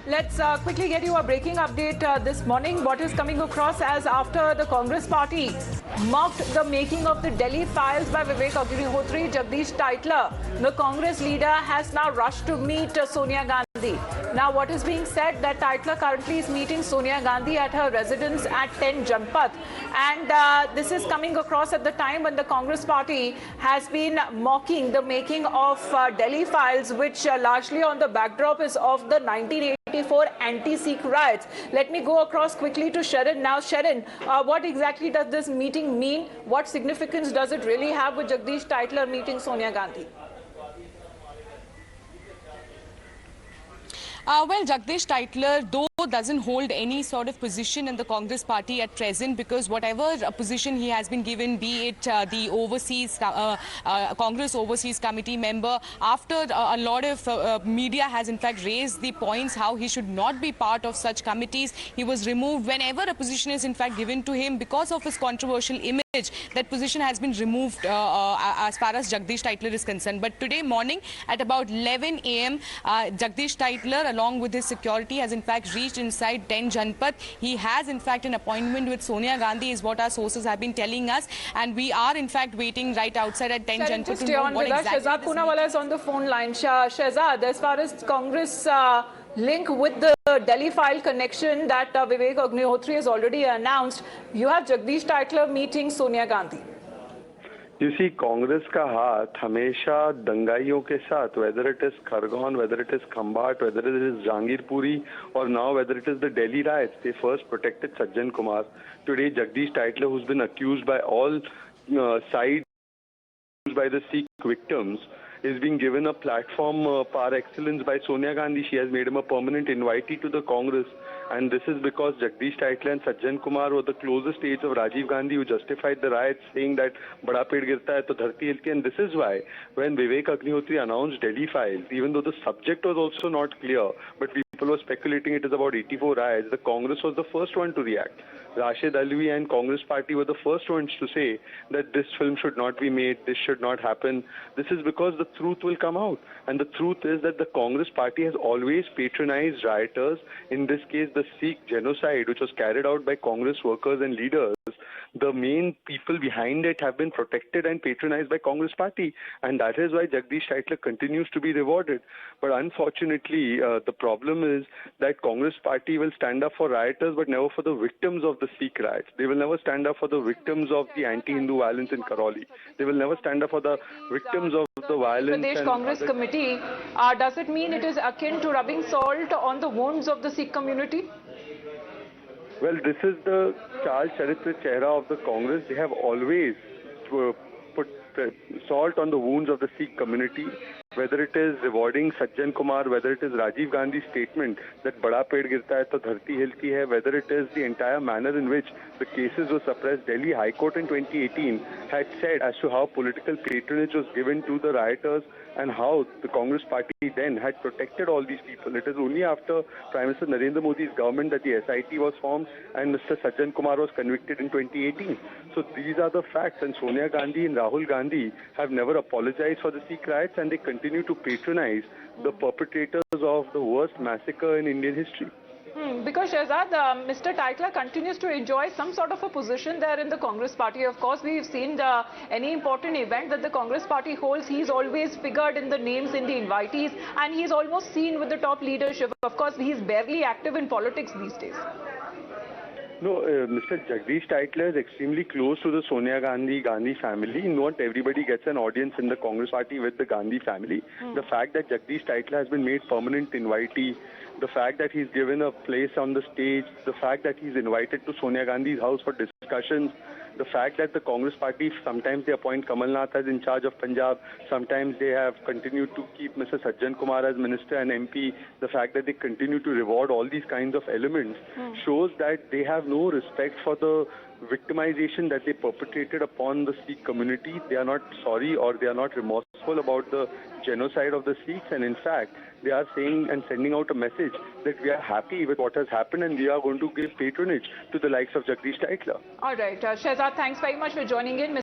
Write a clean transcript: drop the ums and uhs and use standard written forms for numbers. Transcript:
Let's quickly get you a breaking update this morning. What is coming across as after the Congress party mocked the making of the Delhi files by Vivek Agnihotri, Jagdish Tytler. The Congress leader has now rushed to meet Sonia Gandhi. Now, what is being said that Tytler currently is meeting Sonia Gandhi at her residence at 10 Janpath. And this is coming across at the time when the Congress party has been mocking the making of Delhi files, which largely on the backdrop is of the 1984 anti-sikh riots. Let me go across quickly to Sharon. Now, Sharon, what exactly does this meeting mean? What significance does it really have with Jagdish Tytler meeting Sonia Gandhi? Well, Jagdish Tytler, though, doesn't hold any sort of position in the Congress party at present, because whatever position he has been given, be it the overseas Congress Overseas Committee member, after a lot of media has in fact raised the points how he should not be part of such committees, he was removed. Whenever a position is in fact given to him because of his controversial image, that position has been removed as far as Jagdish Tytler is concerned. But today morning at about 11 a.m., Jagdish Tytler, along with his security, has in fact reached inside 10 Janpath. He has in fact an appointment with Sonia Gandhi, is what our sources have been telling us, and we are in fact waiting right outside at 10 Janpath to know what exactly. Shehzad Poonawalla is on the phone line. Shehzad, as far as Congress link with the Delhi file connection that Vivek Agnihotri has already announced, you have Jagdish Tytler meeting Sonia Gandhi. You see, Congress का हाथ हमेशा दंगाइयों के साथ, whether it is Khargone, whether it is Khambat, whether it is Jangirpuri, or now whether it is the Delhi riots, they first protected Sajjan Kumar. Today, Jagdish Tytler, who's been accused by all sides, by the Sikh victims, is being given a platform par excellence by Sonia Gandhi. She has made him a permanent invitee to the Congress. And this is because Jagdish Tytler and Sajjan Kumar were the closest aides of Rajiv Gandhi, who justified the riots, saying that bada ped girta hai to dharti hilti. And this is why when Vivek Agnihotri announced Delhi files, even though the subject was also not clear, but people were speculating it is about 84 riots, the Congress was the first one to react. Rashid Alvi and Congress party were the first ones to say that this film should not be made, this should not happen. This is because the truth will come out. And the truth is that the Congress party has always patronized rioters, in this case the Sikh genocide, which was carried out by Congress workers and leaders. The main people behind it have been protected and patronized by Congress party, and that is why Jagdish Tytler continues to be rewarded. But unfortunately, the problem is that Congress party will stand up for rioters but never for the victims of the Sikh riots. They will never stand up for the victims of the anti-Hindu violence in Karoli. They will never stand up for the victims of the violence. Pradesh Congress Committee, does it mean it is akin to rubbing salt on the wounds of the Sikh community? Well, this is the Chal Charitra Chehra of the Congress. They have always put salt on the wounds of the Sikh community, whether it is rewarding Sajjan Kumar, whether it is Rajiv Gandhi's statement that bada ped girta hai to dharti hilti hai, whether it is the entire manner in which the cases were suppressed. Delhi High Court in 2018 had said as to how political patronage was given to the rioters and how the Congress party then had protected all these people. It is only after Prime Minister Narendra Modi's government that the SIT was formed and Mr. Sajjan Kumar was convicted in 2018. So these are the facts, and Sonia Gandhi and Rahul Gandhi have never apologized for the Sikh riots, and they continue to patronize the perpetrators of the worst massacre in Indian history. Because Shehzad, Mr. Tytler continues to enjoy some sort of a position there in the Congress party. Of course, we've seen any important event that the Congress party holds, he's always figured in the names in the invitees, and he's almost seen with the top leadership. Of course, he's barely active in politics these days. No, Mr. Jagdish Tytler is extremely close to the Sonia Gandhi family. Not everybody gets an audience in the Congress party with the Gandhi family. The fact that Jagdish Tytler has been made permanent invitee, the fact that he's given a place on the stage, the fact that he's invited to Sonia Gandhi's house for discussions, the fact that the Congress party, sometimes they appoint Kamal Nath as in charge of Punjab, sometimes they have continued to keep Mr. Sajjan Kumar as minister and MP, the fact that they continue to reward all these kinds of elements shows that they have no respect for the victimization that they perpetrated upon the Sikh community. They are not sorry or they are not remorseful about the genocide of the Sikhs, and in fact they are saying and sending out a message that we are happy with what has happened and we are going to give patronage to the likes of Jagdish Tytler. All right, Shehzad, thanks very much for joining in.